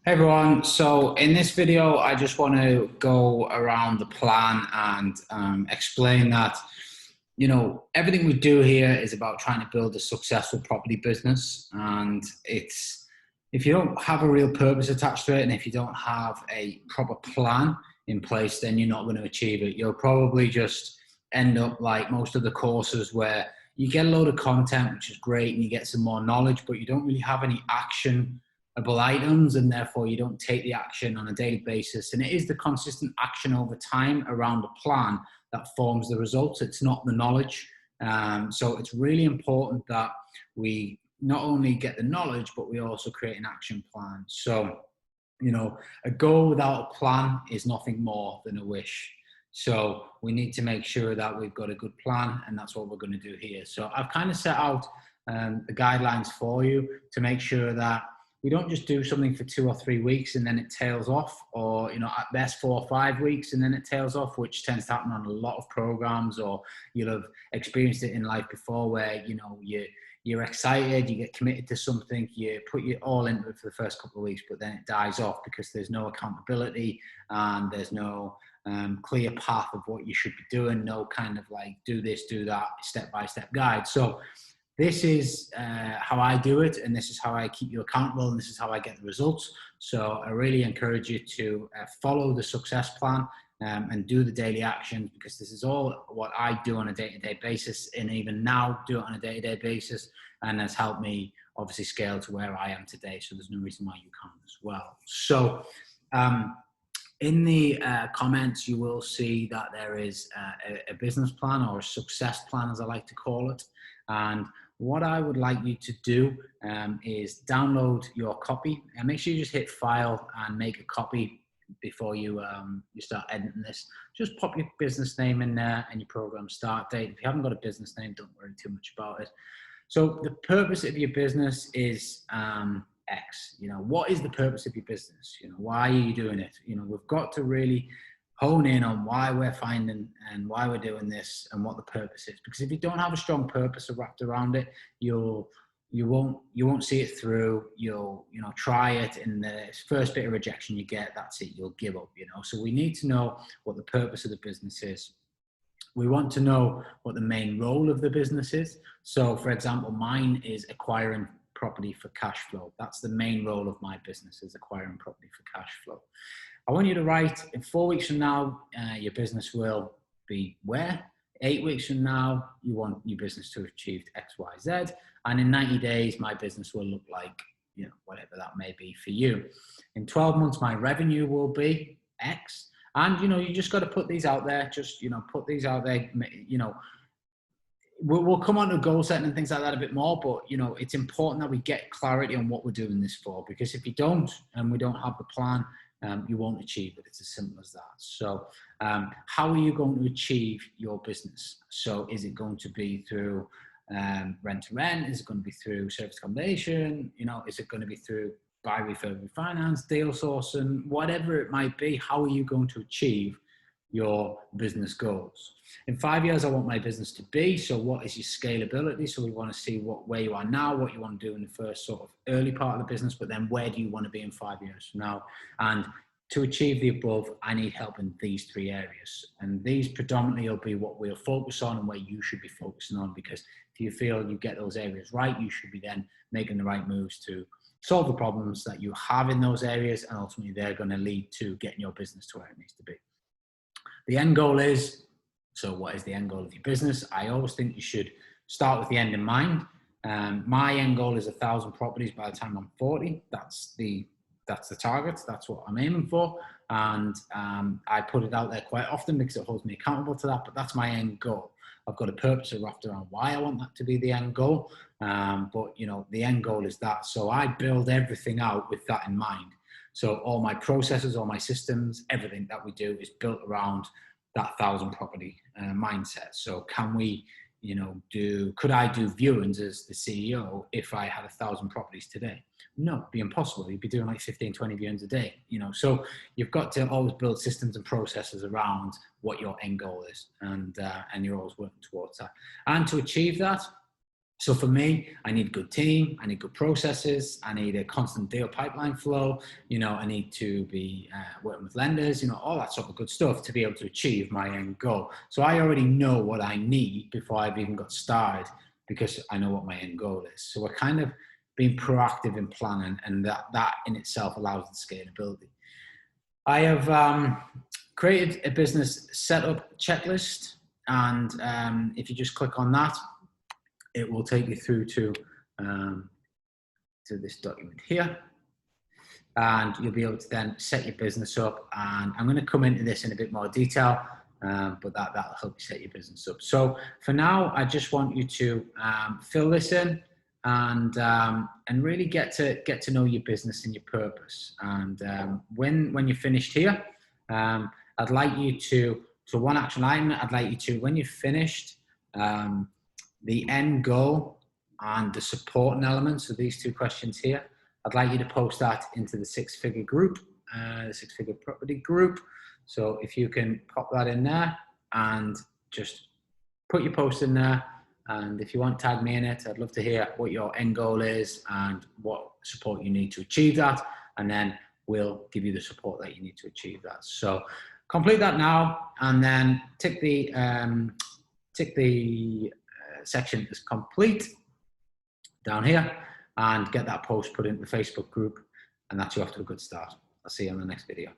Hey everyone, so in this video, I just want to go around the plan and explain that, everything we do here is about trying to build a successful property business. And if you don't have a real purpose attached to it, and if you don't have a proper plan in place, then you're not going to achieve it. You'll probably just end up like most of the courses where you get a load of content, which is great, and you get some more knowledge, but you don't really have any actionable items, and therefore you don't take the action on a daily basis. And it is the consistent action over time around the plan that forms the results. It's not the knowledge. So it's really important that we not only get the knowledge, but we also create an action plan. So, a goal without a plan is nothing more than a wish. So we need to make sure that we've got a good plan, and that's what we're going to do here. So I've kind of set out the guidelines for you to make sure that we don't just do something for 2 or 3 weeks and then it tails off, or at best 4 or 5 weeks and then it tails off, which tends to happen on a lot of programs. Or you'll have experienced it in life before, where you're excited, you get committed to something, you put your all into it for the first couple of weeks, but then it dies off because there's no accountability and there's no clear path of what you should be doing, no kind of like do this, do that, step-by-step guide. So this is how I do it, and this is how I keep you accountable, and this is how I get the results. So I really encourage you to follow the success plan and do the daily actions, because this is all what I do on a day-to-day basis, and even now do it on a day-to-day basis, and has helped me obviously scale to where I am today. So there's no reason why you can't as well. So in the comments, you will see that there is a business plan, or a success plan, as I like to call it. And what I would like you to do is download your copy, and make sure you just hit file and make a copy before you start editing this. Just pop your business name in there and your program start date. If you haven't got a business name, don't worry too much about it. So the purpose of your business is X. What is the purpose of your business? Why are you doing it? We've got to really hone in on why we're finding and why we're doing this and what the purpose is. Because if you don't have a strong purpose wrapped around it, you won't see it through. You'll try it, and the first bit of rejection you get, that's it, you'll give up. So we need to know what the purpose of the business is. We want to know what the main role of the business is. So for example, mine is acquiring property for cash flow. That's the main role of my business, is acquiring property for cash flow. I want you to write, in 4 weeks from now, your business will be where? 8 weeks from now, you want your business to have achieved X, Y, Z. And in 90 days, my business will look like, whatever that may be for you. In 12 months, my revenue will be X. And, you just got to put these out there. Just, put these out there. We'll come on to goal setting and things like that a bit more, but, it's important that we get clarity on what we're doing this for, because if you don't, and we don't have the plan, you won't achieve it. It's as simple as that. So how are you going to achieve your business? So is it going to be through rent to rent? Is it going to be through service accommodation? Is it going to be through buy, refurb, refinance, deal sourcing, whatever it might be? How are you going to achieve your business goals? In 5 years, I want my business to be. So what is your scalability? So we want to see where you are now, what you want to do in the first sort of early part of the business, but then where do you want to be in 5 years from now? And to achieve the above, I need help in these 3 areas. And these predominantly will be what we'll focus on and where you should be focusing on, because if you feel you get those areas right, you should be then making the right moves to solve the problems that you have in those areas, and ultimately they're going to lead to getting your business to where it needs to be. The end goal is, so what is the end goal of your business? I always think you should start with the end in mind. My end goal is 1,000 properties by the time I'm 40. That's the target. That's what I'm aiming for. And I put it out there quite often because it holds me accountable to that, but that's my end goal. I've got a purpose wrapped around why I want that to be the end goal. But the end goal is that. So I build everything out with that in mind. So all my processes, all my systems, everything that we do is built around that 1,000 property mindset. So can we, could I do viewings as the CEO if I had 1,000 properties today? No, it'd be impossible. You'd be doing like 15, 20 viewings a day, So you've got to always build systems and processes around what your end goal is, and you're always working towards that. And to achieve that, So for me, I need a good team, I need good processes, I need a constant deal pipeline flow, you know, I need to be working with lenders, you know, all that sort of good stuff to be able to achieve my end goal. So I already know what I need before I've even got started, because I know what my end goal is. So we're kind of being proactive in planning, and that in itself allows the scalability. I have created a business setup checklist, and if you just click on that, it will take you through to this document here, and you'll be able to then set your business up. And I'm going to come into this in a bit more detail, but that'll help you set your business up. So for now, I just want you to fill this in and really get to know your business and your purpose. And when you're finished here, I'd like you to one action item. I'd like you to, when you've finished, the end goal and the supporting elements of these two questions here, I'd like you to post that into the six-figure group, the six-figure property group. So if you can pop that in there and just put your post in there, and if you want, tag me in it. I'd love to hear what your end goal is and what support you need to achieve that, and then we'll give you the support that you need to achieve that. So complete that now, and then tick the section is complete down here, and get that post put into the Facebook group, and that's you off to a good start. I'll see you on the next video.